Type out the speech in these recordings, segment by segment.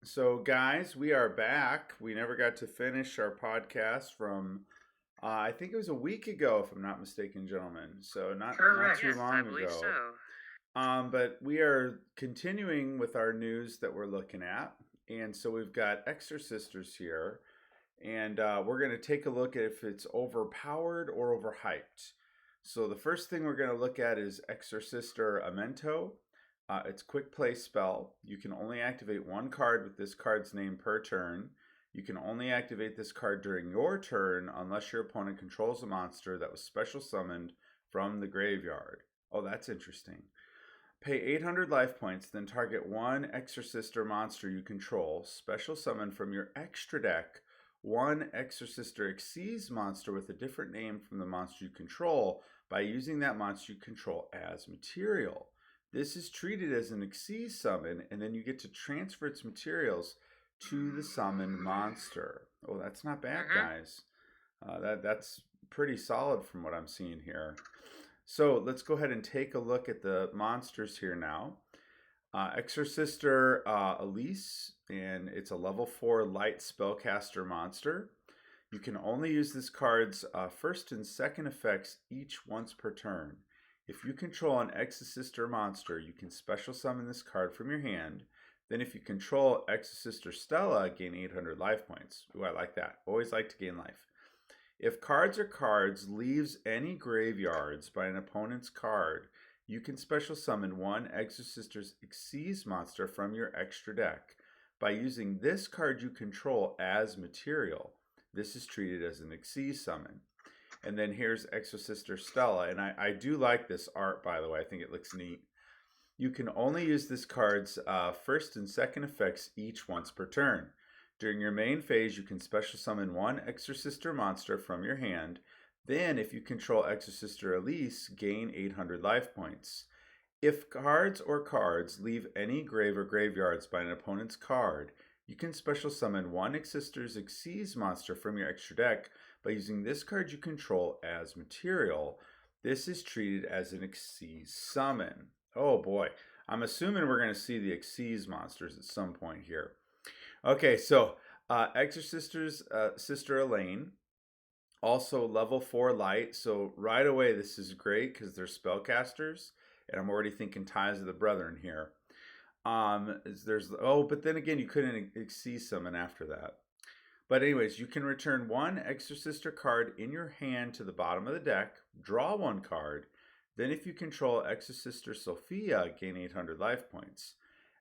So, guys, we are back. We never got to finish our podcast from, I think it was a week ago, if I'm not mistaken, gentlemen. So, not Correct. too Yes, I long believe ago. so. But we are continuing with our news that we're looking at, and so we've got Exorsisters here, and we're going to take a look at if it's overpowered or overhyped. So the first thing we're going to look at is Exorcister Amento. It's quick play spell. You can only activate one card with this card's name per turn. You can only activate this card during your turn unless your opponent controls a monster that was special summoned from the graveyard. Oh, that's interesting. Pay 800 life points, then target one Exorcister monster you control, special summon from your extra deck one Exorcister Xyz monster with a different name from the monster you control by using that monster you control as material. This is treated as an Xyz summon, and then you get to transfer its materials to the summoned monster. Oh, that's not bad, Mm-hmm. guys. That's pretty solid from what I'm seeing here. So let's go ahead and take a look at the monsters here now. Exorcister Elise, and it's a level 4 light spellcaster monster. You can only use this card's first and second effects each once per turn. If you control an Exorcister monster, you can special summon this card from your hand. Then if you control Exorcister Stella, gain 800 life points. Ooh, I like that. Always like to gain life. If cards or cards leaves any graveyards by an opponent's card, you can special summon one Exorcister's Xyz monster from your extra deck by using this card you control as material. This is treated as an Xyz summon. And then here's Exorcister Stella, and I do like this art, by the way. I think it looks neat. You can only use this card's first and second effects each once per turn. During your main phase, you can special summon one Exorcister monster from your hand. Then, if you control Exorcister Elise, gain 800 life points. If cards or cards leave any grave or graveyards by an opponent's card, you can special summon one Exorcister's Xyz monster from your extra deck by using this card you control as material. This is treated as an Xyz summon. Oh boy, I'm assuming we're going to see the Xyz monsters at some point here. Okay, so Exorcister's sister Elaine, also level 4 light. So right away, this is great because they're spellcasters, and I'm already thinking Ties of the Brethren here. But then again, you couldn't see summon after that. But anyways, you can return one Exorcister card in your hand to the bottom of the deck, draw one card. Then, if you control Exorcister Sophia, gain 800 life points.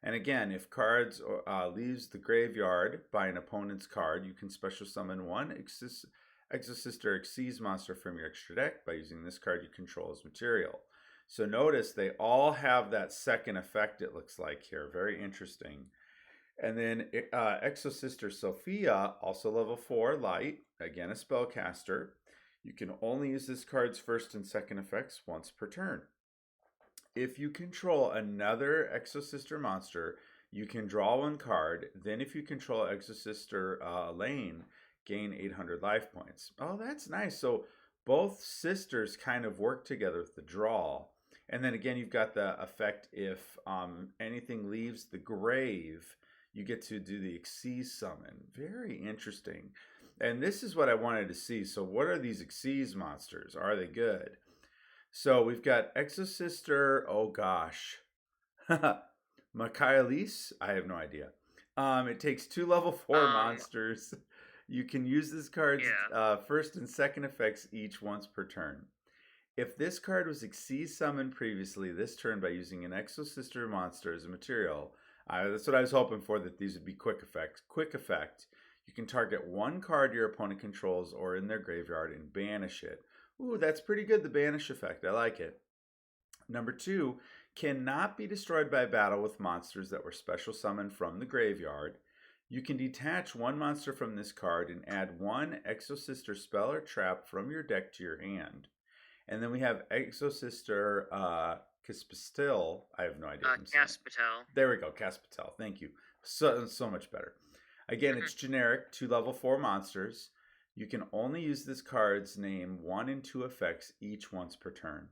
And again, if cards leaves the graveyard by an opponent's card, you can special summon one Exorcister Xyz monster from your extra deck by using this card you control as material. So notice they all have that second effect, it looks like here. Very interesting. And then Exosister Sophia, also level 4 light, again a spellcaster. You can only use this card's first and second effects once per turn. If you control another Exosister monster, you can draw one card. Then if you control Exosister Elaine, gain 800 life points. Oh, that's nice. So both sisters kind of work together with the draw. And then again, you've got the effect if anything leaves the grave, you get to do the Xyz summon. Very interesting. And this is what I wanted to see. So what are these Xyz monsters? Are they good? So we've got Exosister, oh gosh. Michaelis? I have no idea. It takes 2 level 4 Um. monsters. You can use this card's Yeah. first and second effects each once per turn. If this card was Xyz summoned previously this turn by using an Exosister monster as a material, that's what I was hoping for, that these would be quick effects. Quick effect. You can target one card your opponent controls or in their graveyard and banish it. Ooh, that's pretty good, the banish effect. I like it. Number 2, cannot be destroyed by battle with monsters that were special summoned from the graveyard. You can detach one monster from this card and add one Exosister spell or trap from your deck to your hand. And then we have Exosister Caspastil. I have no idea if I'm saying it. Caspital. There we go, Caspital. Thank you. So much better. Again, it's generic, 2 level 4 monsters. You can only use this card's name 1 and 2 effects each once per turn.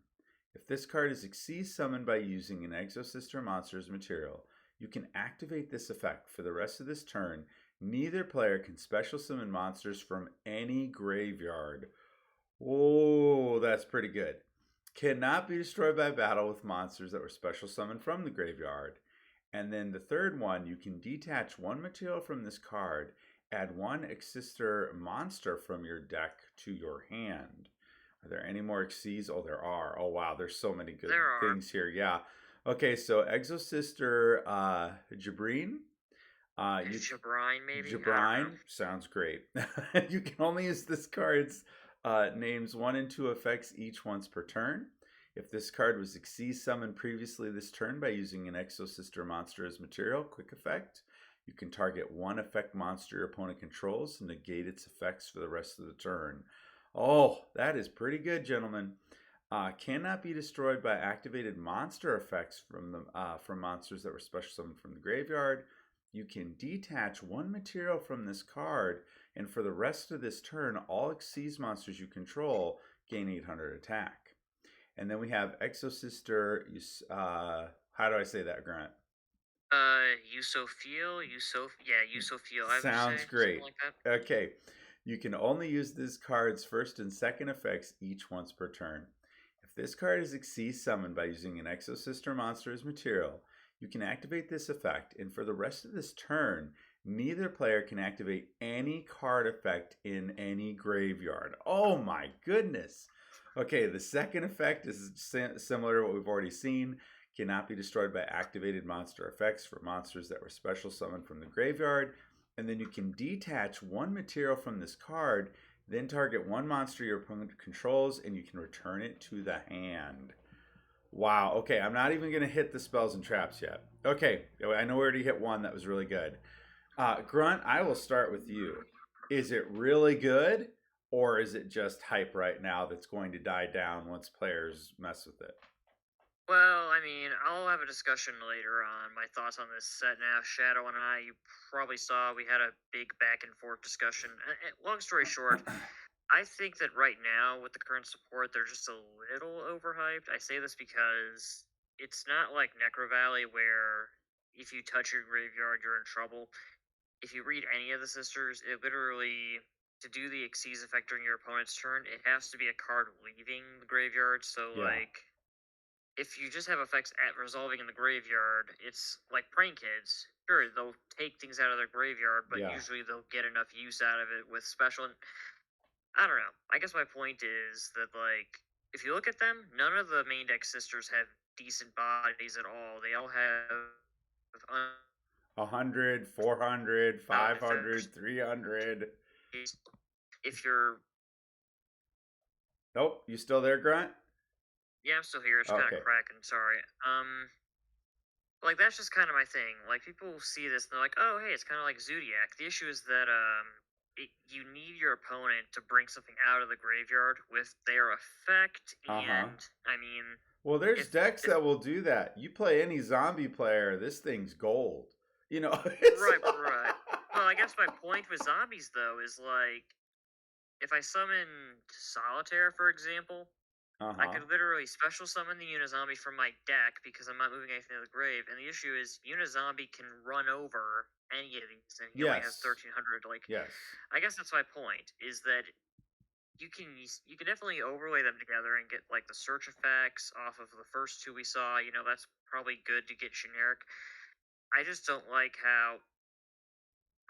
If this card is Xyz summoned by using an Exosister monster's material, You can activate this effect for the rest of this turn. Neither player can special summon monsters from any graveyard. Oh, that's pretty good. Cannot be destroyed by battle with monsters that were special summoned from the graveyard. And then the third one, you can detach one material from this card, add one Exosister monster from your deck to your hand. Are there any more Xyz? Oh, there are. Oh, wow. There's so many good things here. Yeah. Okay, so Exosister Jabrine. Jabrine, maybe? Jabrine sounds great. You can only use this card's names 1 and 2 effects each once per turn. If this card was Xyz summoned previously this turn by using an Exosister monster as material, quick effect, you can target one effect monster your opponent controls and negate its effects for the rest of the turn. Oh, that is pretty good, gentlemen. Cannot be destroyed by activated monster effects from monsters that were special summoned from the graveyard. You can detach one material from this card, and for the rest of this turn, all Xyz monsters you control gain 800 attack. And then we have Exosister. How do I say that, Grunt? Yugioh. Sounds great. Like that. Okay. You can only use this card's first and second effects each once per turn. If this card is Xyz summoned by using an Exosister monster as material, you can activate this effect, and for the rest of this turn, neither player can activate any card effect in any graveyard. Oh my goodness! Okay, the second effect is similar to what we've already seen. Cannot be destroyed by activated monster effects for monsters that were special summoned from the graveyard. And then you can detach one material from this card, then target one monster your opponent controls, and you can return it to the hand. Wow, okay, I'm not even going to hit the spells and traps yet. Okay, I know we already hit one that was really good. Grunt, I will start with you. Is it really good, or is it just hype right now that's going to die down once players mess with it? Well, I mean, I'll have a discussion later on my thoughts on this set now. Shadow and I, you probably saw, we had a big back and forth discussion. Long story short, I think that right now, with the current support, they're just a little overhyped. I say this because it's not like Necro Valley, where if you touch your graveyard, you're in trouble. If you read any of the sisters, it literally, to do the Xyz effect during your opponent's turn, it has to be a card leaving the graveyard. So, like, if you just have effects at resolving in the graveyard, it's like Prank Kids. Sure, they'll take things out of their graveyard, but usually they'll get enough use out of it with special. I don't know. I guess my point is that, like, if you look at them, none of the main deck sisters have decent bodies at all. They all have 100, 400, 500, 300. If you're... Nope, you still there, Grunt? Yeah, I'm still here. It's kind of cracking. Sorry. Like, that's just kind of my thing. Like, people see this and they're like, oh, hey, it's kind of like Zodiac. The issue is that, you need your opponent to bring something out of the graveyard with their effect, and, I mean... Well, there's decks that will do that. You play any zombie player, this thing's gold. You know? Right. Well, I guess my point with zombies, though, is, like, if I summon Solitaire, for example... I could literally special summon the Unizombie from my deck because I'm not moving anything to the grave, and the issue is Unizombie can run over any of these, and he only has 1,300. Like, I guess that's my point, is that you can definitely overlay them together and get, like, the search effects off of the first two we saw. You know, that's probably good to get generic. I just don't like how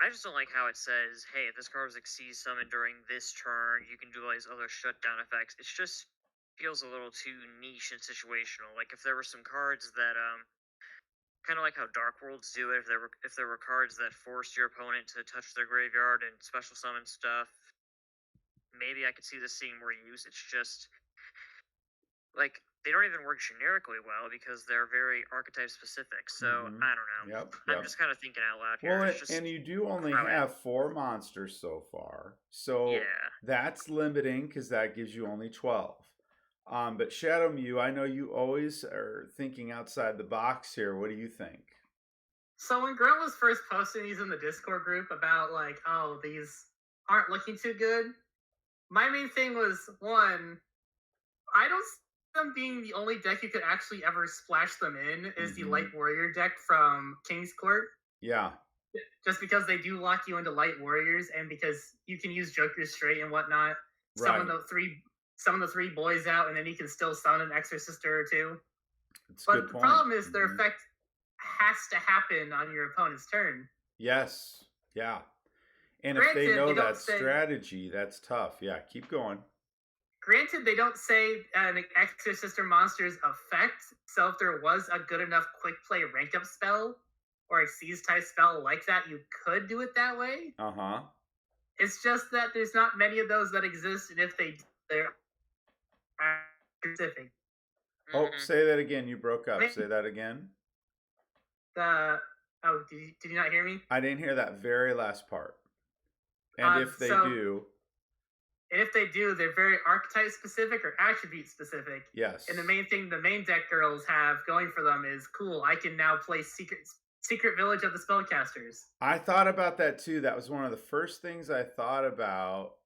it says, hey, if this card was Xyz summoned during this turn, you can do all these other shutdown effects. It's just feels a little too niche and situational. Like, if there were some cards that kind of like how Dark Worlds do it, if there were cards that forced your opponent to touch their graveyard and special summon stuff, maybe I could see this seeing more use. It's just like they don't even work generically well because they're very archetype specific. So I don't know. I'm just kind of thinking out loud here. Well, and you do only have 4 monsters so far, so that's limiting because that gives you only 12. But Shadow Mew, I know you always are thinking outside the box here. What do you think? So when Grunt was first posting these in the Discord group about, like, oh, these aren't looking too good, my main thing was, one, I don't them being the only deck you could actually ever splash them in is the Mhm. Light Warrior deck from King's Court. Yeah. Just because they do lock you into Light Warriors, and because you can use Joker's Straight and whatnot, summon Right. the three boys out, and then you can still summon an Exorcister or two. It's a But good the point. problem is their Mhm. effect has to happen on your opponent's turn. Yes. Yeah. And if they Granted, know they don't that say. strategy, that's tough. Yeah, keep going. Granted, they don't say an Exorsister monster's effect. So if there was a good enough quick play rank up spell or a seize type spell like that, you could do it that way. Uh-huh. It's just that there's not many of those that exist, and if they're specific. Oh, Mhm. say that again. You broke up. Say that again. Did you not hear me? I didn't hear that very last part. And if they do, And if they do, they're very archetype specific or attribute specific. yes. And the main deck girls have going for them is cool. I can now play Secret Village of the Spellcasters. I thought about that too. That was one of the first things I thought about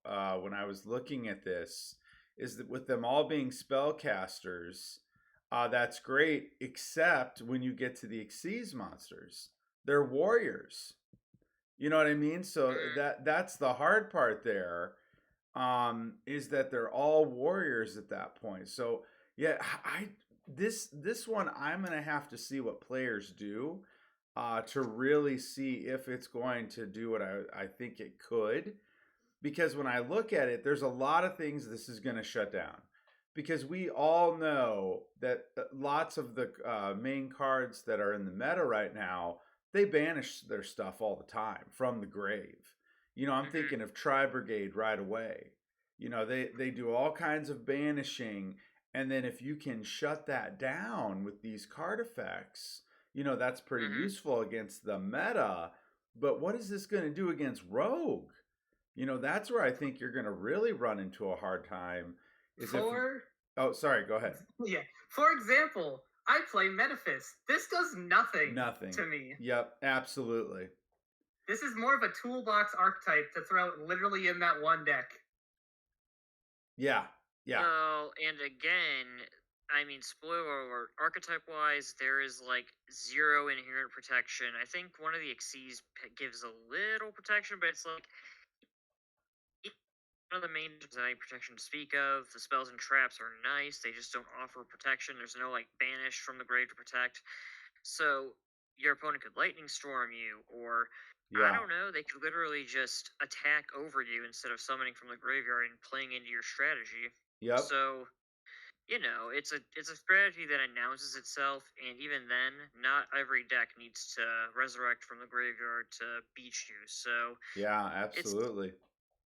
when I was looking at this. Is that with them all being spellcasters, that's great. Except when you get to the Xyz monsters, they're warriors. You know what I mean? So Mhm. that's the hard part there. Is that they're all warriors at that point. So yeah, this one I'm gonna have to see what players do to really see if it's going to do what I think it could. Because when I look at it, there's a lot of things this is going to shut down. Because we all know that lots of the main cards that are in the meta right now, they banish their stuff all the time from the grave. I'm Mhm. thinking of Tri Brigade right away. They do all kinds of banishing, and then if you can shut that down with these card effects, that's pretty Mhm. useful against the meta. But what is this going to do against Rogue? That's where I think you're going to really run into a hard time. Is if you. For Oh, sorry. Go ahead. yeah, for example, I play Metaphys. This does nothing Nothing. to me. Yep, absolutely. This is more of a toolbox archetype to throw literally in that one deck. Yeah, yeah, So, and again, I mean, spoiler alert, archetype wise, there is like zero inherent protection. I think one of the Xyz gives a little protection, but it's like none of the main doesn't have any protection to speak of. The spells and traps are nice, they just don't offer protection. There's no like banish from the grave to protect. So your opponent could lightning storm you, or I yeah. don't know, they could literally just attack over you instead of summoning from the graveyard and playing into your strategy. Yep. So it's a strategy that announces itself, and even then, not every deck needs to resurrect from the graveyard to beat you. So Yeah, it's absolutely.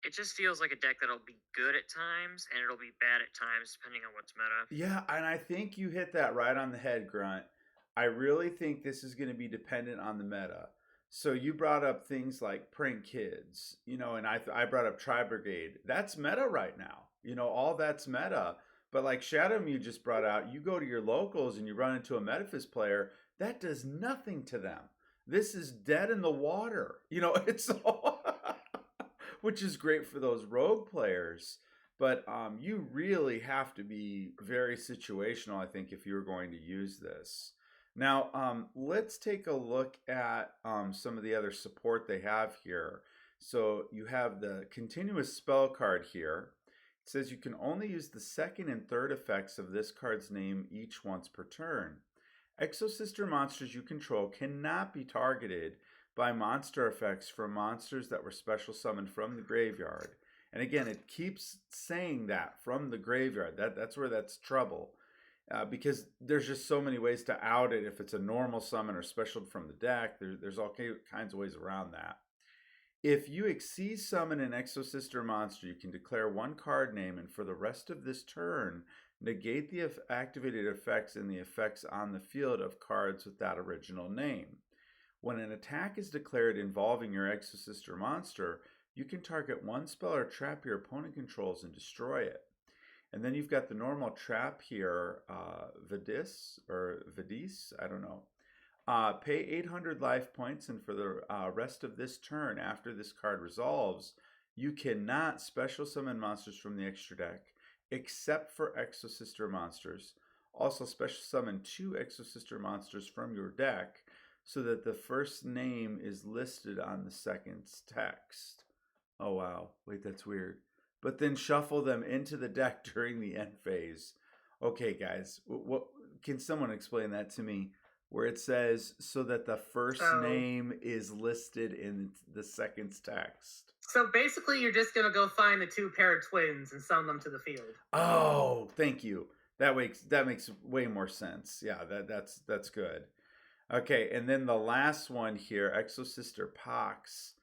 it just feels like a deck that'll be good at times and it'll be bad at times depending on what's meta. Yeah, and I think you hit that right on the head, Grunt. I really think this is going to be dependent on the meta. So you brought up things like prank kids, and I brought up Tri Brigade. That's meta right now. All that's meta. But like Shadow Mew just brought out, you go to your locals and you run into a Metaphys player, that does nothing to them. This is dead in the water. It's all which is great for those rogue players. But you really have to be very situational, I think, if you're going to use this. Now, let's take a look at some of the other support they have here. So you have the continuous spell card here. It says you can only use the second and third effects of this card's name each once per turn. Exosister monsters you control cannot be targeted by monster effects from monsters that were special summoned from the graveyard. And again, it keeps saying that from the graveyard. That's where that's trouble. Because there's just so many ways to out it if it's a normal summon or special from the deck. There's all kinds of ways around that. If you exceed summon an Exosister monster, you can declare one card name, and for the rest of this turn, negate the activated effects and the effects on the field of cards with that original name. When an attack is declared involving your Exosister monster, you can target one spell or trap your opponent controls and destroy it. And then you've got the normal trap here, Vidis, I don't know. Pay 800 life points, and for the rest of this turn, after this card resolves, you cannot special summon monsters from the extra deck. except for Exosister monsters. Also, special summon 2 Exosister monsters from your deck so that the first name is listed on the second's text. Oh, wow. Wait, that's weird. But then shuffle them into the deck during the end phase. Okay, guys, what can someone explain that to me? Where it says so that the first name is listed in the second's text. So basically, you're just gonna go find the 2 paired twins and summon them to the field. Oh, thank you. That makes way more sense. Yeah, that's good. Okay, and then the last one here, Exosister Pox.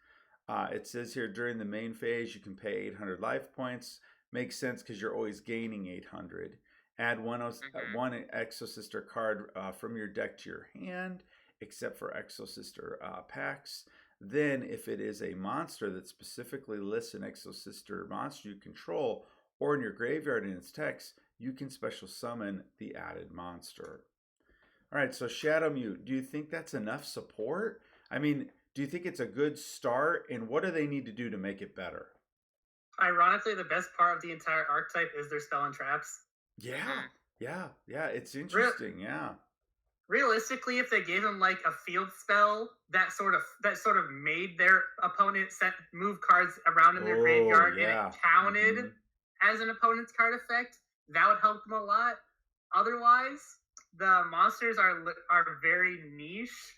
It says here during the main phase you can pay 800 life points. Makes sense because you're always gaining 800. Add one Exosister card from your deck to your hand, except for Exosister packs. Then, if it is a monster that specifically lists an Exosister monster you control, or in your graveyard in its text, you can special summon the added monster. All right, so Shadow Mute, do you think that's enough support? I mean, do you think it's a good start, and what do they need to do to make it better? Ironically, the best part of the entire archetype is their spell and traps. Yeah, it's interesting, yeah. Realistically, if they gave them like a field spell that sort of made their opponent move cards around in their graveyard and it counted as an opponent's card effect, that would help them a lot. Otherwise, the monsters are very niche,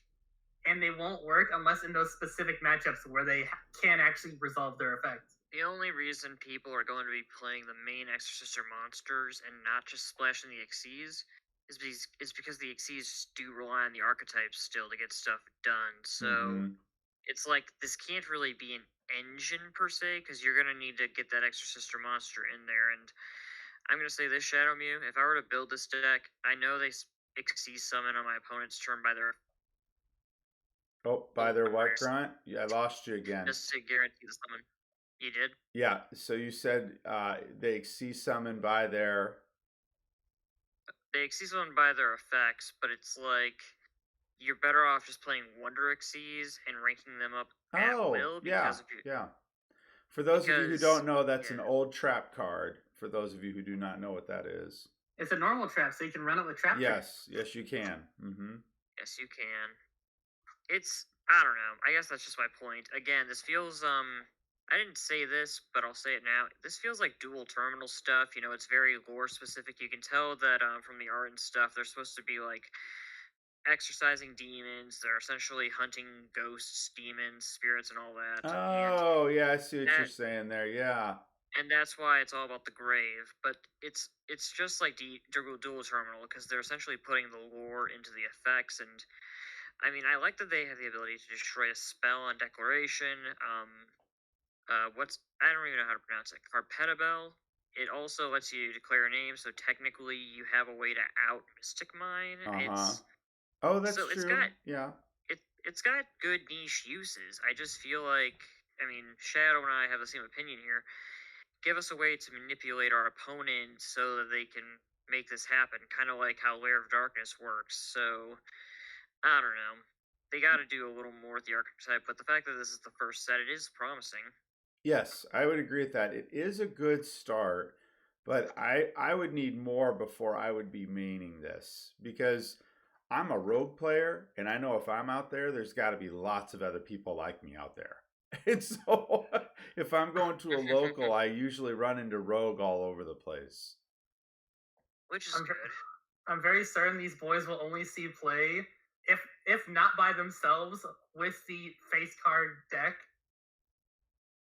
and they won't work unless in those specific matchups where they can actually resolve their effect. The only reason people are going to be playing the main Exorcister monsters and not just splashing the Xyz is because the Xyz do rely on the archetypes still to get stuff done. So it's like this can't really be an engine per se, because you're going to need to get that Exorcister monster in there. And I'm going to say this, Shadow Mew, if I were to build this deck, I know they Xyz summon on my opponent's turn by their... by their what, Grunt? Yeah, I lost you again. Just to guarantee the summon. You did? Yeah, so you said they Xyz summon by their... They Xyz summon by their effects, but it's like you're better off just playing Wonder Xyz and ranking them up at will. Because For those of you who don't know, that's an old trap card. For those of you who do not know what that is. It's a normal trap, so you can run it with trap. Yes, you can. Yes, you can. It's, I don't know. I guess that's just my point. Again, this feels, I didn't say this, but I'll say it now. This feels like dual terminal stuff. You know, it's very lore specific. You can tell that from the art and stuff, they're supposed to be like exorcising demons. They're essentially hunting ghosts, demons, spirits, and all that. Oh, yeah, I see what you're saying there. Yeah. And that's why it's all about the grave. But it's just like dual terminal, because they're essentially putting the lore into the effects. And I mean, I like that they have the ability to destroy a spell on declaration. I don't even know how to pronounce it. Carpetabel. It also lets you declare a name, so technically you have a way to out Mystic Mine. That's true. It's got good niche uses. I just feel like, I mean, Shadow and I have the same opinion here. Give us a way to manipulate our opponent so that they can make this happen, kind of like how Lair of Darkness works. So, I don't know. They got to do a little more with the archetype, but the fact that this is the first set, it is promising. Yes, I would agree with that. It is a good start, but I would need more before I would be maining this, because I'm a rogue player, and I know if I'm out there, there's got to be lots of other people like me out there. And so if I'm going to a local, I usually run into rogue all over the place. Which is good. I'm very certain these boys will only see play, if not by themselves, with the face card deck.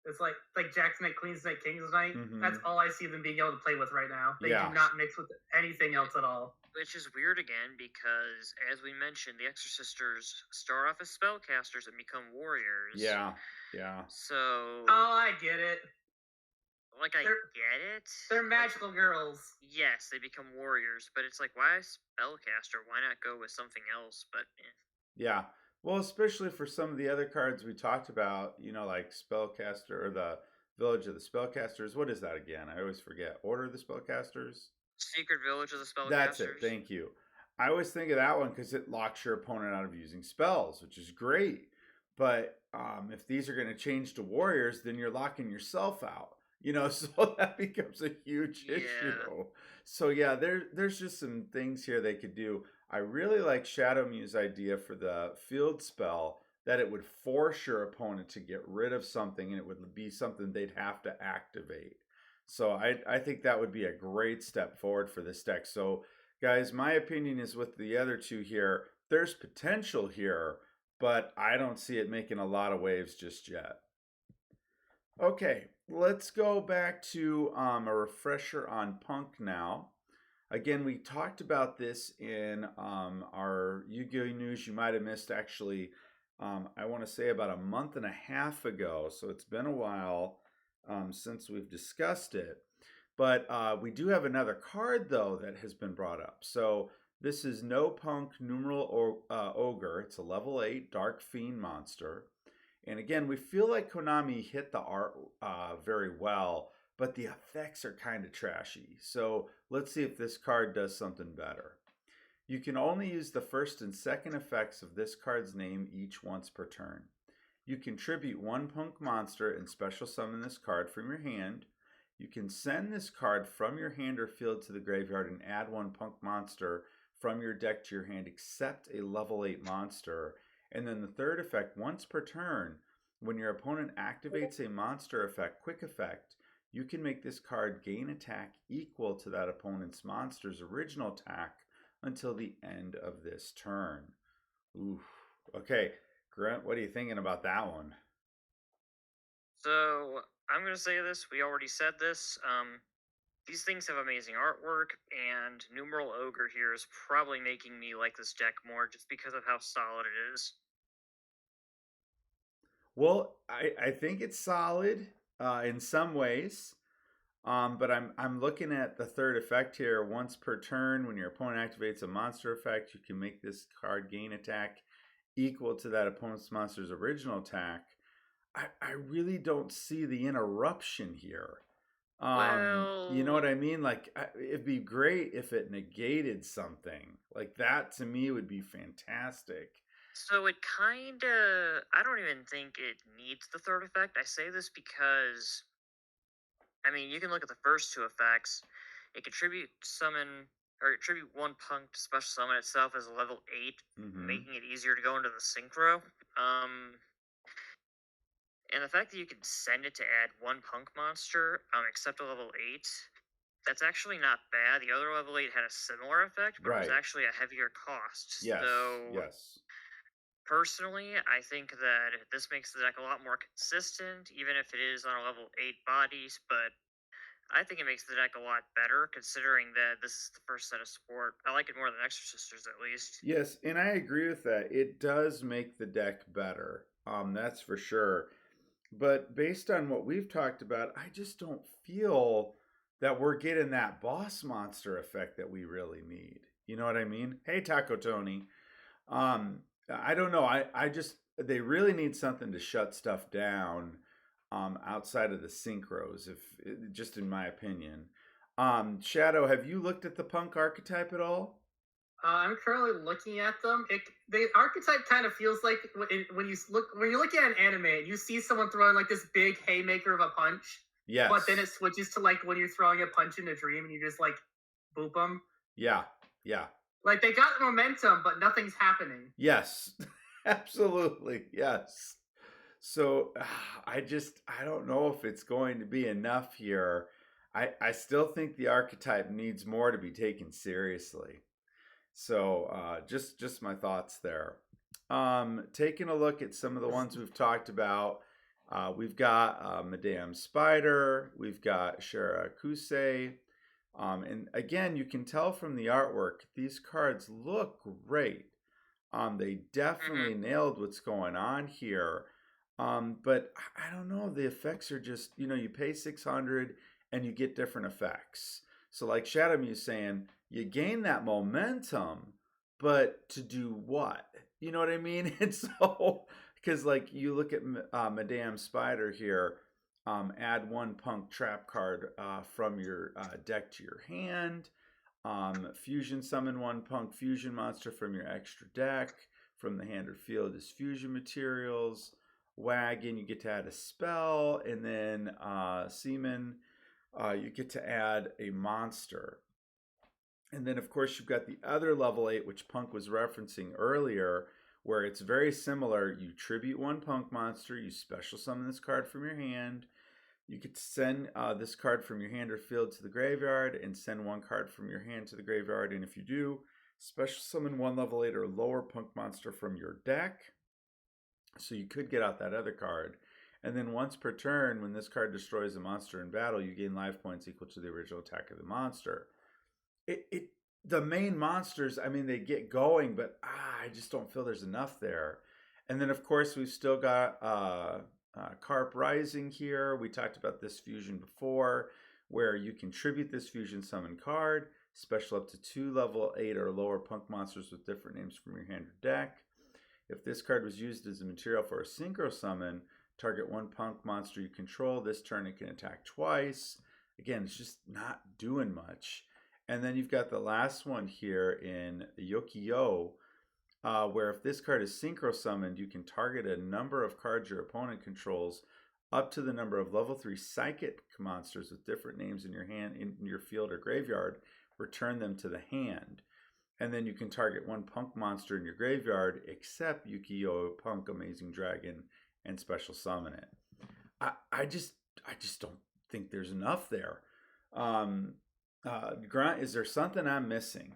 It's like Jack's Knight, Queen's Knight, King's Knight. That's all I see them being able to play with right now. They do not mix with anything else at all. Which is weird again, because as we mentioned, the Exosisters start off as spellcasters and become warriors. Yeah. So... Oh, I get it. Like, I get it. They're magical girls. Yes, they become warriors, but it's like, why a spellcaster? Why not go with something else? But yeah. Well, especially for some of the other cards we talked about, you know, like Spellcaster or the Village of the Spellcasters. What is that again? I always forget. Order of the Spellcasters? Secret Village of the Spellcasters. That's it. Thank you. I always think of that one because it locks your opponent out of using spells, which is great. But if these are going to change to warriors, then you're locking yourself out. so that becomes a huge Yeah. issue. So yeah, there's just some things here they could do. I really like Shadow Mew's idea for the field spell that it would force your opponent to get rid of something and it would be something they'd have to activate. So I think that would be a great step forward for this deck. So guys, my opinion is with the other two here, there's potential here, but I don't see it making a lot of waves just yet. Okay, let's go back to a refresher on Punk now. Again, we talked about this in our Yu-Gi-Oh news. You might have missed actually. I want to say about a month and a half ago. So it's been a while since we've discussed it. But we do have another card though that has been brought up. So this is No Punk numeral Ogre. It's a level 8 Dark Fiend monster. And again, we feel like Konami hit the art very well, but the effects are kind of trashy. So let's see if this card does something better. You can only use the first and second effects of this card's name each once per turn. You can tribute one Punk monster and special summon this card from your hand. You can send this card from your hand or field to the graveyard and add one Punk monster from your deck to your hand except a level 8 monster. And then the third effect, once per turn, when your opponent activates a monster effect, quick effect, you can make this card gain attack equal to that opponent's monster's original attack until the end of this turn. Oof. Okay, Grunt, what are you thinking about that one? So I'm gonna say this. We already said this. These things have amazing artwork, and Numeral Ogre here is probably making me like this deck more just because of how solid it is. Well, I think it's solid in some ways. But I'm looking at the third effect here. Once per turn, when your opponent activates a monster effect, you can make this card gain attack equal to that opponent's monster's original attack. I really don't see the interruption here. You know what I mean? Like, it'd be great if it negated something. Like, that to me would be fantastic. So it kinda, I don't even think it needs the third effect. I say this because, I mean, you can look at the first two effects. It can tribute summon, or tribute one Punk to special summon itself as a level 8, making it easier to go into the synchro. And the fact that you can send it to add one Punk monster, except a level 8, that's actually not bad. The other level 8 had a similar effect, but it was actually a heavier cost. Yes. So, Yes. personally, I think that this makes the deck a lot more consistent, even if it is on a level 8 bodies, but I think it makes the deck a lot better, considering that this is the first set of support. I like it more than Exosisters, at least. Yes, and I agree with that. It does make the deck better. That's for sure. But based on what we've talked about, I just don't feel that we're getting that boss monster effect that we really need. You know what I mean? Hey, Taco Tony. I don't know. I just they really need something to shut stuff down outside of the synchros, if just in my opinion. Shadow, have you looked at the Punk archetype at all? I'm currently looking at them. The archetype kind of feels like when you look at an anime and you see someone throwing like this big haymaker of a punch. Yes. But then it switches to like when you're throwing a punch in a dream and you just like boop them. Yeah. Yeah. Like they got momentum, but nothing's happening. Yes. Absolutely. Yes. So I don't know if it's going to be enough here. I still think the archetype needs more to be taken seriously. So just my thoughts there. Taking a look at some of the ones we've talked about, we've got Madame Spider, we've got Shirakuse, and again, you can tell from the artwork, these cards look great. They definitely nailed what's going on here. But I don't know, the effects are just, you pay 600 and you get different effects. So like Shadow Mew saying, you gain that momentum, but to do what? You know what I mean? And so, because like you look at Madame Spider here, add one Punk trap card from your deck to your hand. Fusion summon one Punk fusion monster from your extra deck. From the hand or field as fusion materials. Wagon, you get to add a spell, and then Seaman, you get to add a monster. And then, of course, you've got the other level 8, which Punk was referencing earlier, where it's very similar. You tribute one Punk monster, you special summon this card from your hand. You get to send this card from your hand or field to the graveyard and send one card from your hand to the graveyard. And if you do, special summon one level 8 or lower Punk monster from your deck. So you could get out that other card. And then once per turn, when this card destroys a monster in battle, you gain life points equal to the original attack of the monster. The main monsters, I mean, they get going, but I just don't feel there's enough there. And then, of course, we've still got Carp Rising here. We talked about this fusion before, where you can tribute this fusion summon card, special up to 2 level 8 or lower Punk monsters with different names from your hand or deck. If this card was used as a material for a synchro summon, target one Punk monster you control. This turn it can attack twice. Again, it's just not doing much. And then you've got the last one here in Yugioh, where if this card is synchro summoned, you can target a number of cards your opponent controls up to the number of level 3 psychic monsters with different names in your hand, in your field or graveyard. Return them to the hand. And then you can target one Punk monster in your graveyard, except Yugioh, Punk, Amazing Dragon, and special summon it. I just don't think there's enough there. Grunt, is there something I'm missing?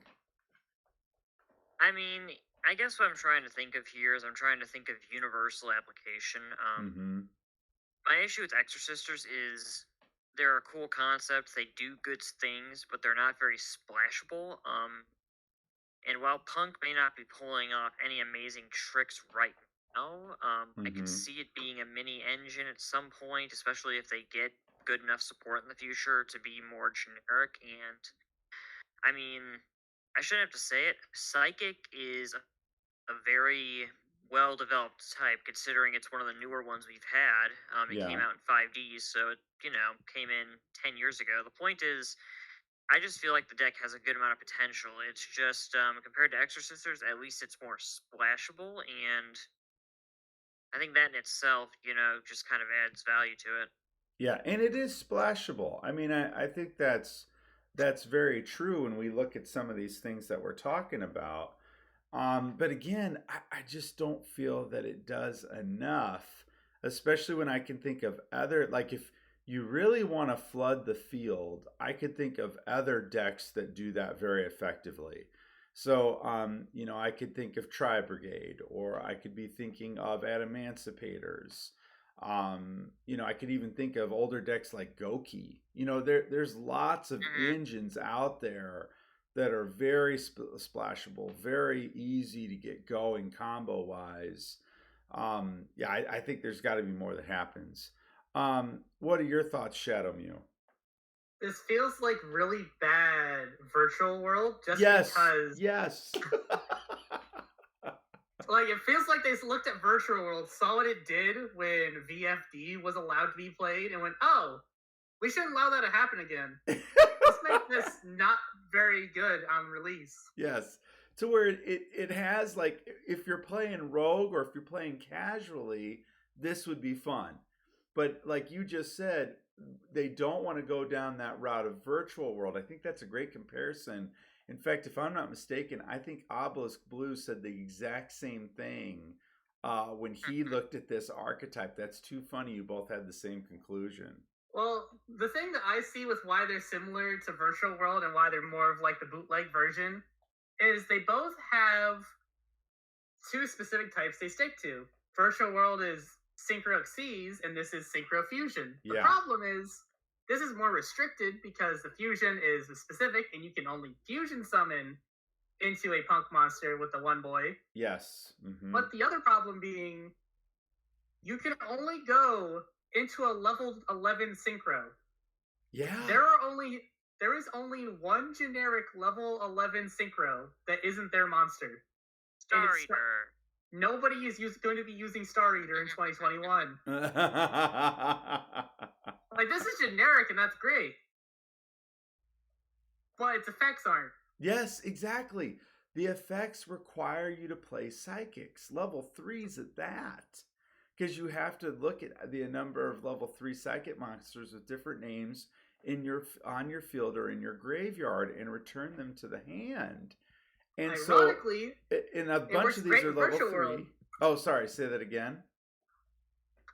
I mean, I guess what I'm trying to think of here is I'm trying to think of universal application. My issue with Exosisters is they're a cool concept. They do good things, but they're not very splashable. And while Punk may not be pulling off any amazing tricks right now, I could see it being a mini engine at some point, especially if they get good enough support in the future to be more generic. And I mean, I shouldn't have to say it, Psychic is a very well developed type, considering it's one of the newer ones we've had. It came out in 5D, so it came in 10 years ago. The point is, I just feel like the deck has a good amount of potential. It's just compared to Exorsisters, at least it's more splashable, and I think that in itself, just kind of adds value to it. Yeah, and it is splashable. I mean, I think that's very true when we look at some of these things that we're talking about. But again, I just don't feel that it does enough, especially when I can think of other, like if you really want to flood the field, I could think of other decks that do that very effectively. So, I could think of Tri Brigade, or I could be thinking of Adamanticators. I could even think of older decks like Goki. There's lots of engines out there that are very splashable, very easy to get going combo wise. I think there's got to be more that happens. What are your thoughts, Shadow Mew? This feels like really bad virtual world just because. Yes. Like, it feels like they looked at Virtual World, saw what it did when VFD was allowed to be played, and went, oh, we shouldn't allow that to happen again. Let's make this not very good on release. Yes. To where it has, like, if you're playing Rogue or if you're playing casually, this would be fun. But like you just said, they don't want to go down that route of Virtual World. I think that's a great comparison. In fact, if I'm not mistaken, I think Obelisk Blue said the exact same thing when he looked at this archetype. That's too funny. You both had the same conclusion. Well, the thing that I see with why they're similar to Virtual World and why they're more of like the bootleg version is they both have two specific types they stick to. Virtual World is Synchro Xyz, and this is Synchro Fusion. The problem is, this is more restricted because the fusion is specific, and you can only fusion summon into a Punk monster with the one boy. Yes. But the other problem being, you can only go into a level 11 synchro. Yeah. There is only one generic level 11 synchro that isn't their monster. Star Eater. Nobody is going to be using Star Eater in 2021. Like, this is generic, and that's great. But its effects aren't. Yes, exactly. The effects require you to play Psychics. Level 3s at that. because you have to look at the number of level 3 psychic monsters with different names on your field or in your graveyard and return them to the hand. And Ironically, so, in a it bunch works of these great are with level Virtual 3. World. Oh, sorry, say that again.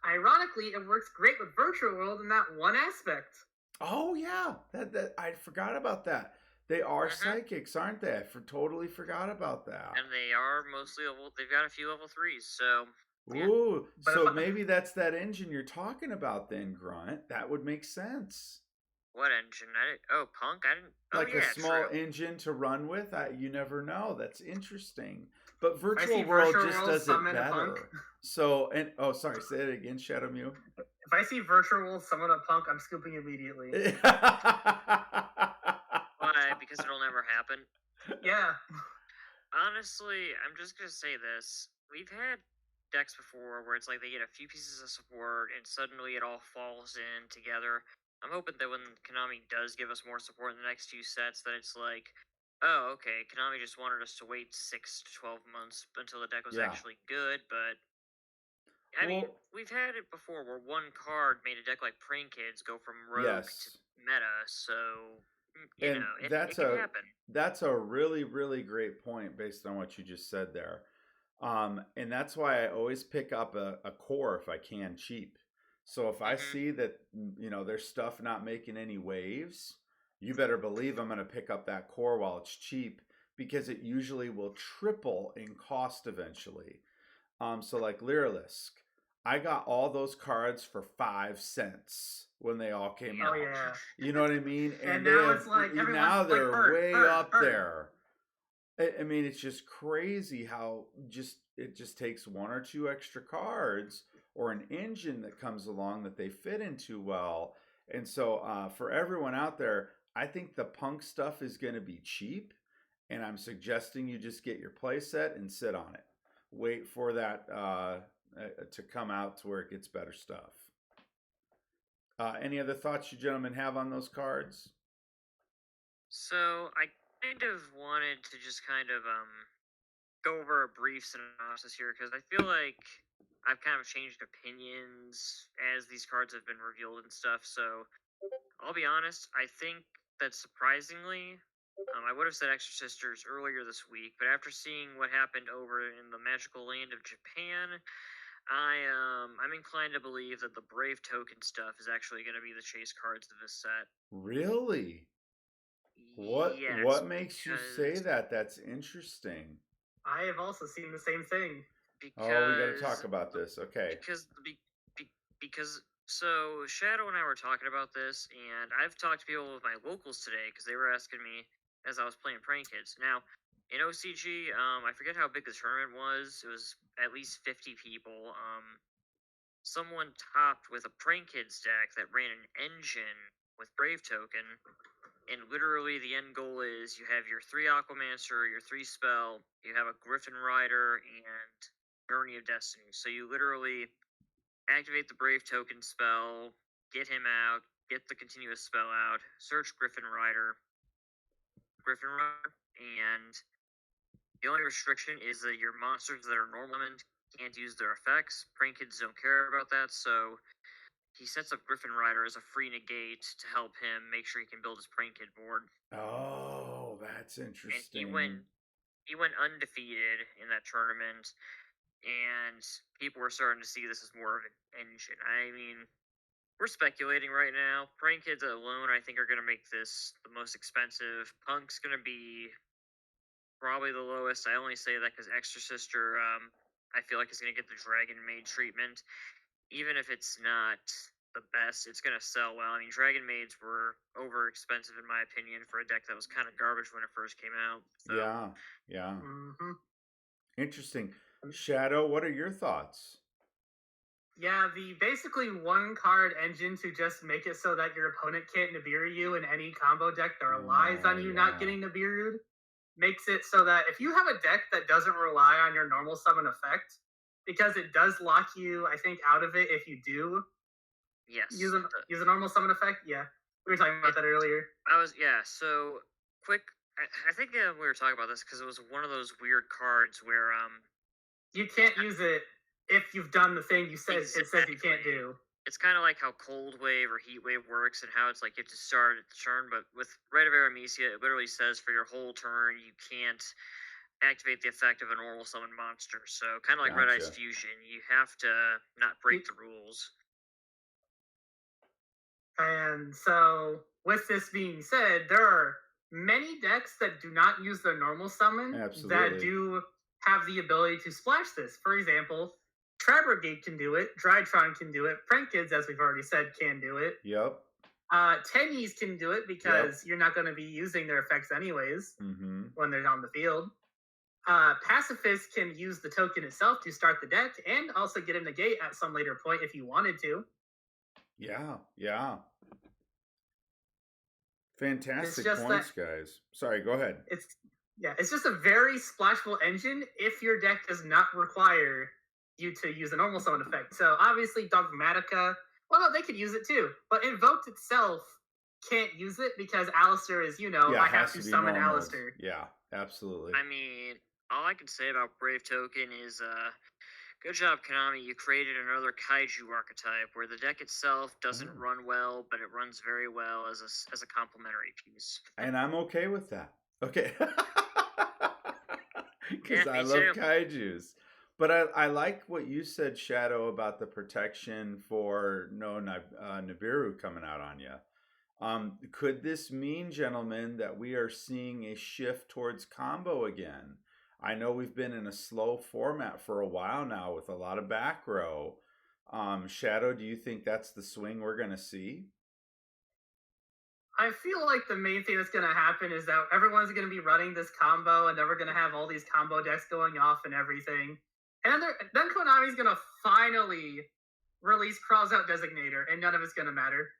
Ironically, it works great with Virtual World in that one aspect. Oh yeah, that I forgot about that. They are psychics, aren't they? Totally forgot about that. And they are mostly level. They've got a few level 3s, so. Yeah. Ooh, so maybe that's that engine you're talking about then, Grunt. That would make sense. What engine? P.U.N.K. I didn't. Like a small engine to run with. You never know. That's interesting. But Virtual World just does it better. So sorry, say it again, Shadow Mew. If I see Virtual World summon a Punk, I'm scooping immediately. Why? Because it'll never happen. Yeah. Honestly, I'm just gonna say this. We've had decks before where it's like they get a few pieces of support and suddenly it all falls in together. I'm hoping that when Konami does give us more support in the next few sets, that it's like, oh, okay, Konami just wanted us to wait 6 to 12 months until the deck was actually good, but I mean, we've had it before where one card made a deck like Prank Kids go from rogue to meta, so you know, it can happen. That's a really, really great point based on what you just said there. And that's why I always pick up a core if I can cheap. So if I see that, there's stuff not making any waves, you better believe I'm going to pick up that core while it's cheap, because it usually will triple in cost eventually. So like Lyrilisk, I got all those cards for 5 cents when they all came out. Yeah. You know what I mean? And now it's like now they're way up there. I mean, it's just crazy how it just takes 1 or 2 extra cards or an engine that comes along that they fit into well. And so for everyone out there, I think the Punk stuff is going to be cheap, and I'm suggesting you just get your play set and sit on it. Wait for that to come out to where it gets better stuff. Any other thoughts you gentlemen have on those cards? So I kind of wanted to just kind of go over a brief synopsis here, because I feel like I've kind of changed opinions as these cards have been revealed and stuff. So I'll be honest, I think that surprisingly, I would have said Exosisters earlier this week, but after seeing what happened over in the magical land of Japan, I'm inclined to believe that the Brave Token stuff is actually going to be the chase cards of this set. Really? What makes you say that? That's interesting. I have also seen the same thing. We got to talk about this. Okay. Because so Shadow and I were talking about this, and I've talked to people with my locals today because they were asking me as I was playing Prank Kids. Now, in OCG, I forget how big the tournament was. It was at least 50 people. Someone topped with a Prank Kids deck that ran an engine with Brave Token, and literally the end goal is you have your 3 Aquamancer, your 3 spell, you have a Griffin Rider, and Journey of Destiny. So you literally activate the Brave Token spell, get him out, get the continuous spell out, search Griffin Rider, and the only restriction is that your monsters that are normal can't use their effects. Prank Kids don't care about that, so he sets up Griffin Rider as a free negate to help him make sure he can build his Prank Kid board. Oh, that's interesting. And he went undefeated in that tournament, and people were starting to see this as more of an engine. I mean, we're speculating right now. Prank Kids alone, I think, are going to make this the most expensive. Punk's going to be probably the lowest. I only say that because Exorsister, I feel like, is going to get the Dragon Maid treatment. Even if it's not the best, it's going to sell well. I mean, Dragon Maids were over expensive, in my opinion, for a deck that was kind of garbage when it first came out. So. Yeah. Interesting. Shadow, what are your thoughts? Yeah, the basically 1 card engine to just make it so that your opponent can't Nibiru you in any combo deck that relies on you not getting Nibiru'd makes it so that if you have a deck that doesn't rely on your normal summon effect, because it does lock you, I think, out of it if you do. Yes. Use a normal summon effect. Yeah, we were talking about that earlier. So quick. I think we were talking about this because it was one of those weird cards where you can't use it if you've done the thing it says you can't do. It's kind of like how Cold Wave or Heat Wave works, and how it's like you have to start at the turn. But with Rite of Aramesia, it literally says for your whole turn you can't activate the effect of a normal summon monster. So kind of like Red Ice Gotcha. Fusion, you have to not break the rules. And so, with this being said, there are many decks that do not use their normal summon Absolutely. that do have the ability to splash this. For example, Tri-Brigade can do it, Drytron can do it, Prank Kids, as we've already said, can do it. Yep. Tennies can do it because you're not going to be using their effects anyways when they're on the field. Pacifist can use the token itself to start the deck and also get a negate at some later point if you wanted to. Yeah. Fantastic points, guys. Sorry, go ahead. It's just a very splashable engine if your deck does not require you to use a normal summon effect. So obviously Dogmatica, well, no, they could use it too, but Invoked itself can't use it because Alistair is, I have to summon Alistair. Yeah, absolutely. I mean, all I can say about Brave Token is, good job, Konami. You created another Kaiju archetype where the deck itself doesn't run well, but it runs very well as a complementary piece. And I'm okay with that. Okay. Because I love Kaijus. But I like what you said, Shadow, about the protection for Nibiru coming out on you. Could this mean, gentlemen, that we are seeing a shift towards combo again? I know we've been in a slow format for a while now with a lot of back row. Shadow, do you think that's the swing we're going to see? I feel like the main thing that's going to happen is that everyone's going to be running this combo, and then we're going to have all these combo decks going off and everything. And then Konami's going to finally release Crossout Designator, and none of it's going to matter.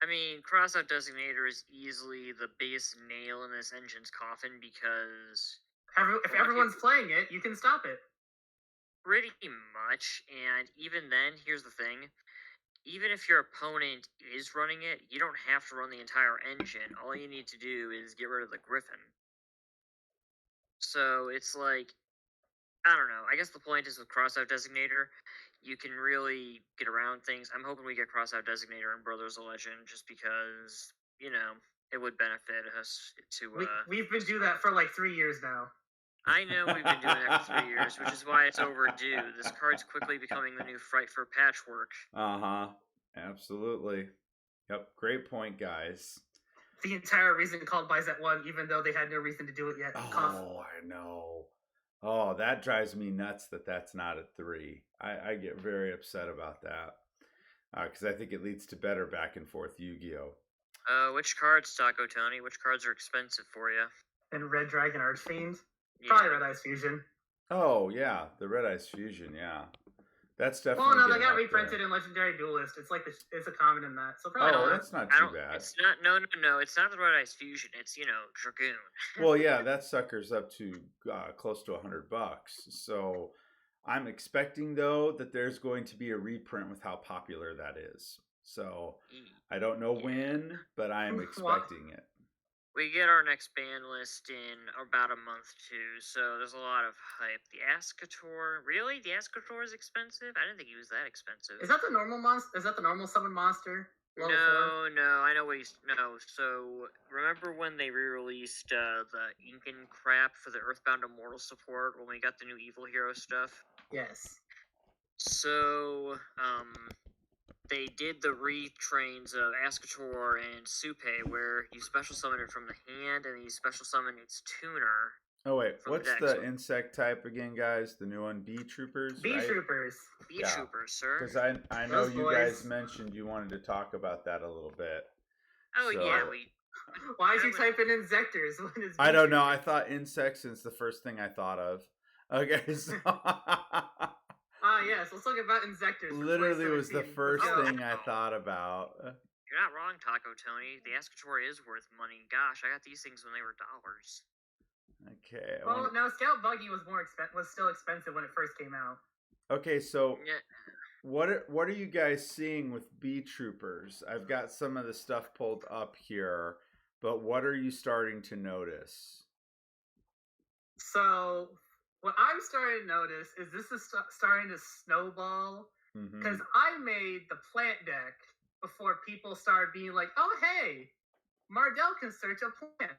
I mean, Crossout Designator is easily the biggest nail in this engine's coffin because if everyone's playing it, you can stop it. Pretty much, and even then, here's the thing. Even if your opponent is running it, you don't have to run the entire engine. All you need to do is get rid of the Griffin. So it's like, I don't know. I guess the point is with Crossout Designator, you can really get around things. I'm hoping we get Crossout Designator in Brothers of Legend just because, it would benefit us to... We've been doing that for like 3 years now. I know we've been doing that for 3 years, which is why it's overdue. This card's quickly becoming the new Fright for Patchwork. Absolutely. Yep, great point, guys. The entire reason called buys at 1, even though they had no reason to do it yet. Oh, I know. Oh, that drives me nuts that's not at 3. I get very upset about that. Because I think it leads to better back and forth Yu-Gi-Oh! Which cards, Taco Tony? Which cards are expensive for you? And Red Dragon Archfiend? Yeah. Probably Red Ice Fusion. Oh, yeah. The Red Ice Fusion, yeah. That's definitely. Well, no, they got reprinted in Legendary Duelist. It's like it's a common in that. So probably that's not too bad. It's not. No. It's not the Red Ice Fusion. It's Dragoon. Well, yeah, that sucker's up to close to $100. So I'm expecting though that there's going to be a reprint with how popular that is. So I don't know when, but I'm expecting it. We get our next ban list in about a month too, so there's a lot of hype. The Ascator, really? The Ascator is expensive? I didn't think he was that expensive. Is that the normal monster? Is that the normal summon monster? No. I know what he's no. So remember when they re-released the Incan crap for the Earthbound Immortal support when we got the new Evil Hero stuff? Yes. So they did the retrains of Ascator and Supe, where you special summon it from the hand, and you special summon its tuner. Oh wait, what's the insect type again, guys? The new one, Beetroopers. Beetroopers. Right? Beetroopers, sir. Because I know you guys mentioned you wanted to talk about that a little bit. Oh so... yeah, Why did you type in Insectors? I don't know. I thought insects is the first thing I thought of. Okay, so. Yes, let's talk about Insectors. Literally was the first thing I thought about. You're not wrong, Taco Tony. The Ascator is worth money. Gosh, I got these things when they were dollars. Okay. Well, no, Scout Buggy was still expensive when it first came out. Okay, so what are you guys seeing with Beetroopers? I've got some of the stuff pulled up here, but what are you starting to notice? So what I'm starting to notice is this is starting to snowball because Mm-hmm. I made the plant deck before people started being like, "Oh, hey, Mardell can search a plant,"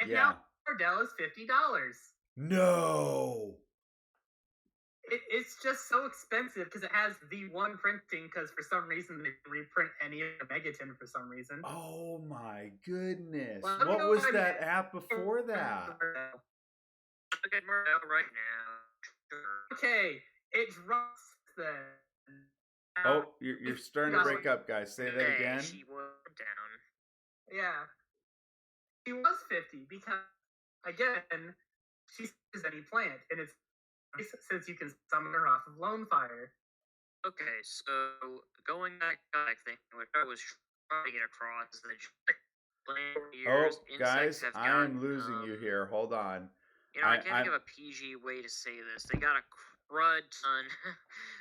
and now Yeah. Mardell is $50. No. It's just so expensive because it has V1 printing. Because for some reason they reprint any of the Megaton for some reason. Oh my goodness. Well, let me What know was what I that meant. app before that? Look at Murdoch right now. Sure. Okay, it drops then. Oh, you're starting to break up, guys. Say that Hey, again. she went down. Yeah, she was 50 because again, she says any plant, and it's nice since you can summon her off of Lone Fire. Okay, so going back, I think what I was trying to get across is that years Oh, insects guys, have I gotten am losing you here. Hold on. I can't think of a PG way to say this. They got a crud ton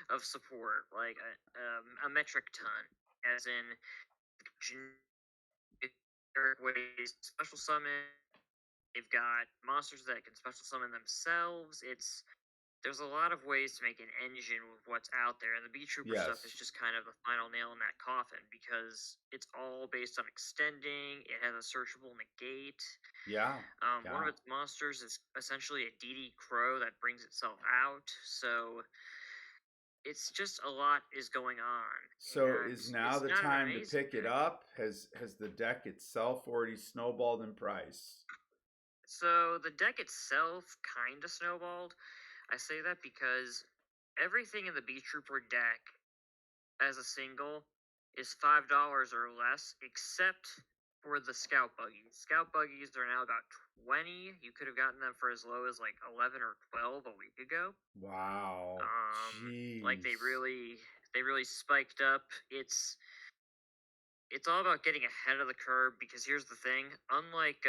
of support, like a metric ton, as in generic ways to special summon. They've got monsters that can special summon themselves. There's a lot of ways to make an engine with what's out there, and the Beetrooper stuff is Yes. just kind of the final nail in that coffin because it's all based on extending. It has a searchable negate. Yeah. One of Yeah. its monsters is essentially a DD Crow that brings itself out, so it's just a lot is going on, So and is now it's the not an time to amazing pick it deck. up? Has the deck itself already snowballed in price? So the deck itself kind of snowballed. I say that because everything in the Beetrooper deck as a single is $5 or less, except for the Scout Buggies. Scout Buggies are now about 20. You could have gotten them for as low as like 11 or 12 a week ago. Wow. Like Jeez. they really spiked up. It's all about getting ahead of the curve because here's the thing: unlike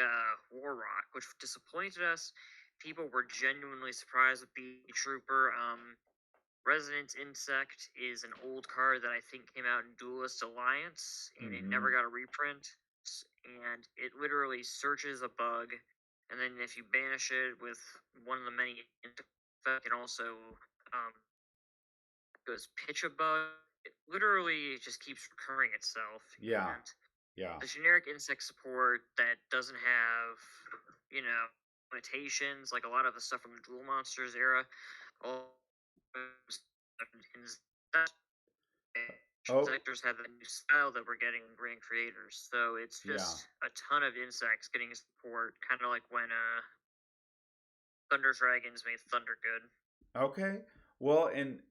War Rock, which disappointed us, people were genuinely surprised with Beat Trooper. Resident Insect is an old card that I think came out in Duelist Alliance, and it never got a reprint. And it literally searches a bug, and then if you banish it with one of the many it can also goes pitch a bug. It literally just keeps recurring itself. Yeah. And Yeah. the generic insect support that doesn't have, you know, limitations like a lot of the stuff from the Duel Monsters era, all Oh, sectors have a new style that we're getting in Grand Creators. So it's yeah. just a ton of insects getting support, kind of like when Thunder Dragons made Thunder good. Okay. Well, and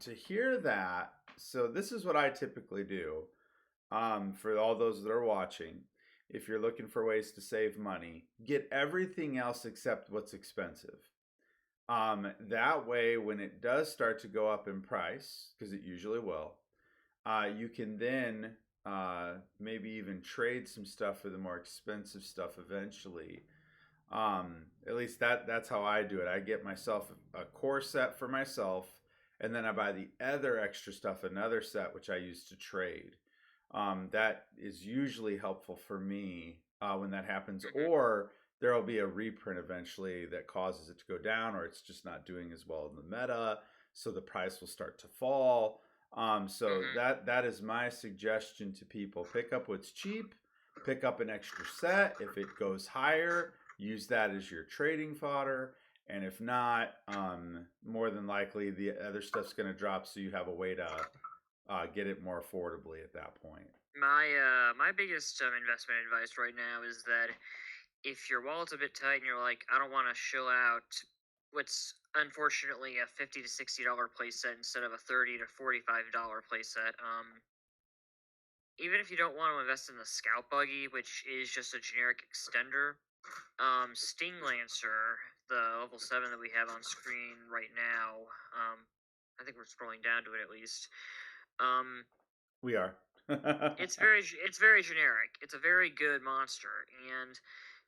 to hear that, so this is what I typically do. For all those that are watching, if you're looking for ways to save money, get everything else except what's expensive. That way, when it does start to go up in price, because it usually will, you can then maybe even trade some stuff for the more expensive stuff eventually. At least that's how I do it. I get myself a core set for myself, and then I buy the other extra stuff, another set which I use to trade. That is usually helpful for me when that happens, or there will be a reprint eventually that causes it to go down, or it's just not doing as well in the meta, so the price will start to fall. So that is my suggestion to people: pick up what's cheap, pick up an extra set. If it goes higher, use that as your trading fodder. And if not, more than likely the other stuff's going to drop, so you have a way to get it more affordably at that point. My biggest investment advice right now is that if your wallet's a bit tight and you're like, I don't want to shill out what's unfortunately a $50 to $60 playset instead of a $30 to $45 playset, even if you don't want to invest in the Scout Buggy, which is just a generic extender, Sting Lancer, the level 7 that we have on screen right now, I think we're scrolling down to it at least. We are. It's very generic. It's a very good monster, and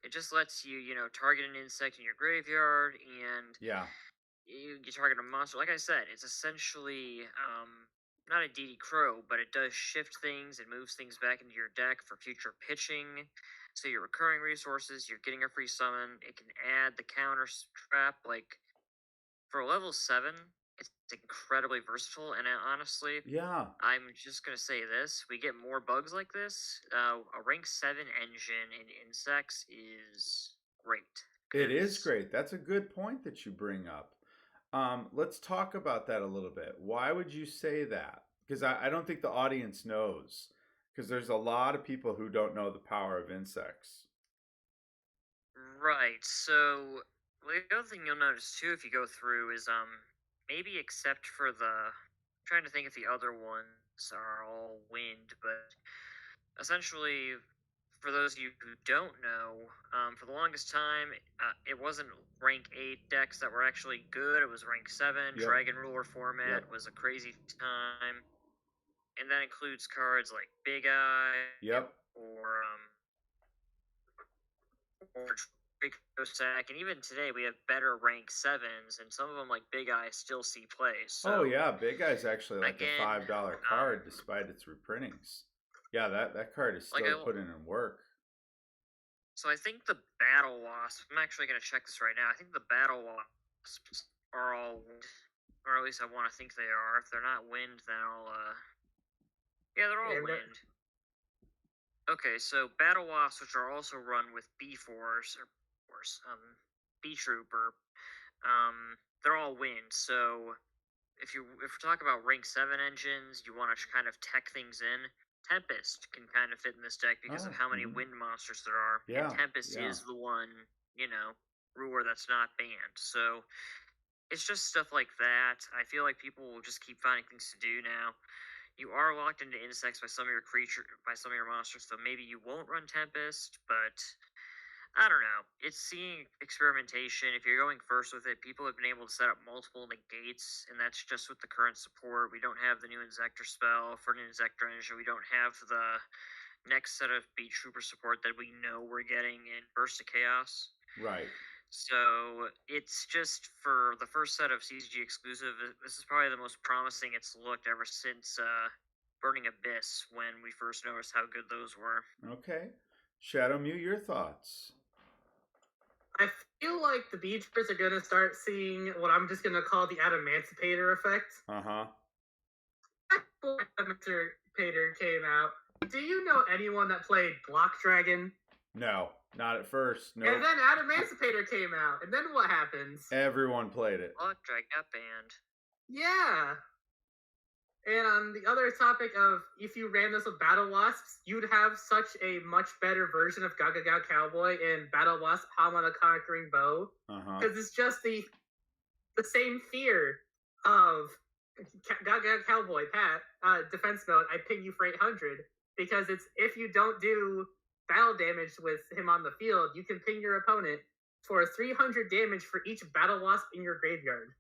it just lets you target an insect in your graveyard, and Yeah. you target a monster. Like I said, it's essentially not a DD Crow, but it does shift things. It moves things back into your deck for future pitching. So you're recurring resources. You're getting a free summon. It can add the counter trap like For level 7, it's incredibly versatile, and honestly, Yeah, I'm just gonna say this: we get more bugs like this. A rank 7 engine in insects is great it is because great. That's a good point that you bring up. Let's talk about that a little bit. Why would you say that? Because I don't think the audience knows. Because there's a lot of people who don't know the power of insects. right. So the other thing you'll notice too, if you go through, is maybe except for I'm trying to think if the other ones are all wind, but essentially, for those of you who don't know, for the longest time, it wasn't rank 8 decks that were actually good. It was rank 7. Yep. Dragon Ruler format Yep. was a crazy time. And that includes cards like Big Eye Yep. or Draco Sack. And even today, we have better rank 7s, and some of them, like Big Eye, still see play. So, Oh yeah, Big Guy's actually like again, a $5 card despite its reprintings. Yeah, that card is still putting in work. So I think the Battle Wasps, I'm actually going to check this right now. I think the Battle Wasps are all wind, or at least I want to think they are. If they're not wind, then yeah, they're all wind. Okay, so Battle Wasps, which are also run with Beetrooper, they're all wind. So if we're talking about rank 7 engines, you want to kind of tech things in. Tempest can kind of fit in this deck because of how many wind monsters there are. Yeah, and Tempest is the one, ruler that's not banned. So it's just stuff like that. I feel like people will just keep finding things to do now. You are locked into insects by some of your monsters, so maybe you won't run Tempest, but I don't know. It's seeing experimentation. If you're going first with it, people have been able to set up multiple negates, and that's just with the current support. We don't have the new Insector spell for an Insector engine. We don't have the next set of Beetrooper support that we know we're getting in Burst of Chaos. Right. So it's just for the first set of CCG exclusive. This is probably the most promising it's looked ever since Burning Abyss, when we first noticed how good those were. Okay. Shadow Mew, your thoughts? I feel like the Beetroopers are going to start seeing what I'm just going to call the Adamantipator effect. Uh-huh. Before Adamantipator came out, do you know anyone that played Block Dragon? No, not at first. No. And then Adamantipator came out, and then what happens? Everyone played it. Block Dragon got banned. Yeah. And on the other topic of if you ran this with Battle Wasps, you'd have such a much better version of Gaga Cowboy and Battle Wasp Hamon the Conquering Bow. Because it's just the same fear of Gaga Cowboy, Pat, defense mode, I ping you for 800. Because it's if you don't do battle damage with him on the field, you can ping your opponent for 300 damage for each Battle Wasp in your graveyard.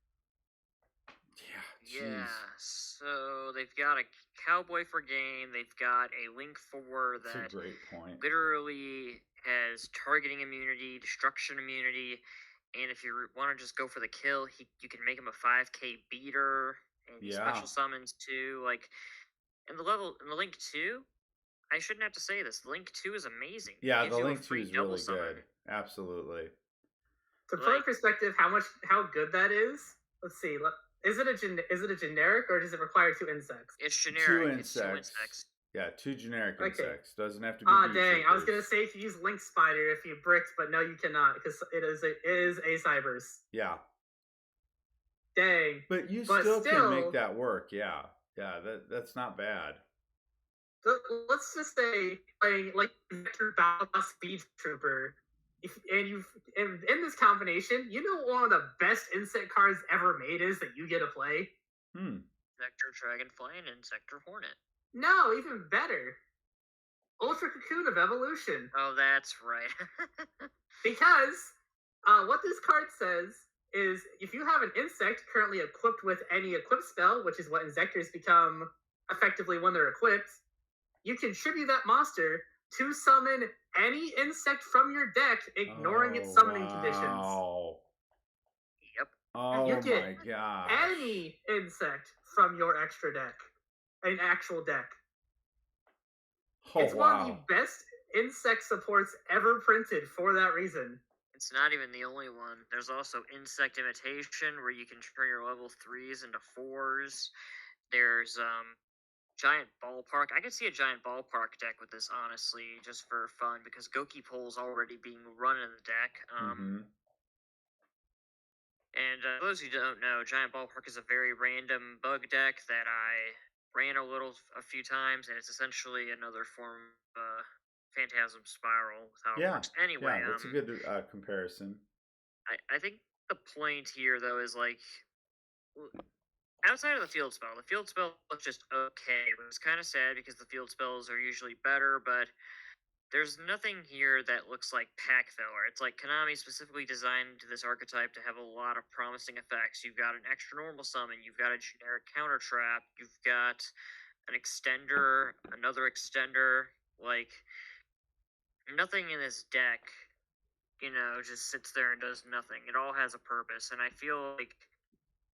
Yeah, so they've got a Cowboy for game. They've got a Link 4 that a great point. Literally has targeting immunity, destruction immunity, and if you want to just go for the kill, you can make him a 5k beater, and he special summons too. Like, in the Link 2, I shouldn't have to say this. The Link 2 is amazing. Yeah, the Link 2 is really good. Absolutely. To put in perspective how good that is, let's see. Is it a generic, or does it require 2 insects? It's generic. 2 insects. It's 2 insects. Yeah, 2 generic insects. Doesn't have to be. Dang! I was gonna say if you use Link Spider if you bricked, but no, you cannot because it is a Cybers. Yeah. Dang. But you still can make that work. Yeah. That's not bad. Let's just say playing like Battle Speed Trooper. In this combination, you know one of the best insect cards ever made is that you get to play? Insector Dragonfly and Insector Hornet. No, even better. Ultra Cocoon of Evolution. Oh, that's right. Because what this card says is if you have an insect currently equipped with any equip spell, which is what Insectors become effectively when they're equipped, you can tribute that monster to summon any insect from your deck, ignoring its summoning conditions. Yep. Oh you get my god. Any insect from your extra deck. An actual deck. It's one of the best insect supports ever printed for that reason. It's not even the only one. There's also Insect Imitation, where you can turn your level 3s into 4s. There's Giant Ballpark. I could see a Giant Ballpark deck with this, honestly, just for fun, because Goki Pole's already being run in the deck. And for those who don't know, Giant Ballpark is a very random bug deck that I ran a few times, and it's essentially another form of Phantasm Spiral with how it works. Anyway, yeah, that's a good comparison. I think the point here, though, is like, outside of the field spell is just okay. But it's kind of sad because the field spells are usually better, but there's nothing here that looks like pack filler. It's like Konami specifically designed this archetype to have a lot of promising effects. You've got an extra normal summon, you've got a generic counter trap, you've got an extender, another extender. Like, nothing in this deck, just sits there and does nothing. It all has a purpose, and I feel like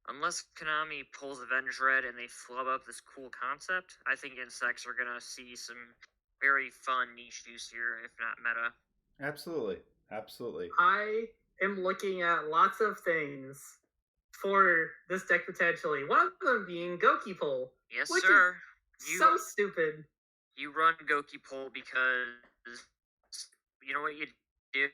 unless Konami pulls Avenge Red and they flub up this cool concept, I think insects are gonna see some very fun niche use here, if not meta. Absolutely. I am looking at lots of things for this deck potentially. One of them being Goki Pole. Yes, sir. So stupid. You run Goki Pole because you know what you do?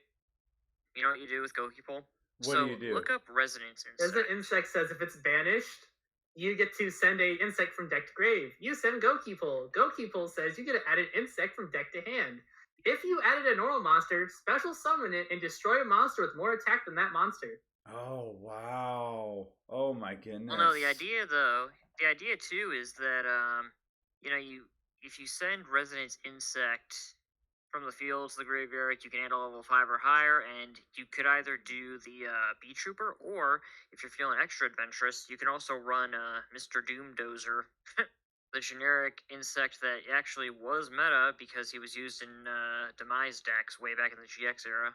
You know what you do with Goki Pole? What do you do? Look up Resonance Insect. Resident Insect says if it's banished, you get to send a insect from deck to grave. You send Goki Pole. Goki Pole says you get to add an insect from deck to hand. If you added a normal monster, special summon it and destroy a monster with more attack than that monster. Oh, wow. Oh, my goodness. Well, no, the idea too is that, if you send Resonance Insect from the field to the graveyard, you can handle level 5 or higher, and you could either do the Beetrooper, or if you're feeling extra adventurous, you can also run Mr. Doomdozer, the generic insect that actually was meta because he was used in Demise decks way back in the GX era.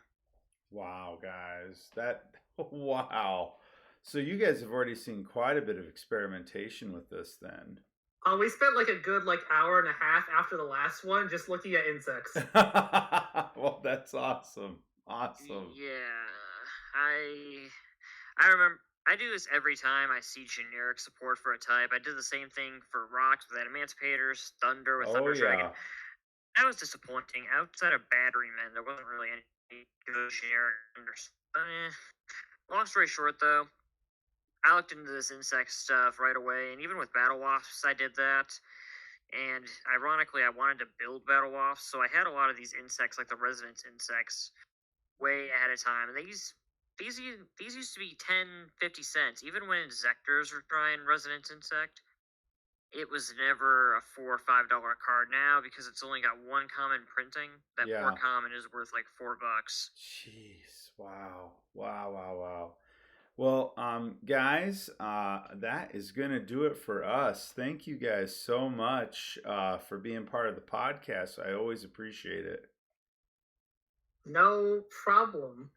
Wow, guys. Wow. So you guys have already seen quite a bit of experimentation with this then. We spent like a good hour and a half after the last one just looking at insects. Well, that's awesome. Awesome. Yeah. I remember I do this every time I see generic support for a type. I did the same thing for rocks with Emancipators, Thunder with Thunder Dragon. That was disappointing. Outside of Batterymen, there wasn't really any good generic. Long story short, though, I looked into this insect stuff right away, and even with Battle Wasps, I did that. And ironically, I wanted to build Battle Wasps, so I had a lot of these insects, like the Resonance Insects, way ahead of time. And these used to be 10, 50 cents. Even when Inzectors were trying Resonance Insect, it was never a $4 or $5 card. Now, because it's only got one common printing, that more common is worth like $4. Jeez, wow. Well, guys, that is going to do it for us. Thank you guys so much for being part of the podcast. I always appreciate it. No problem.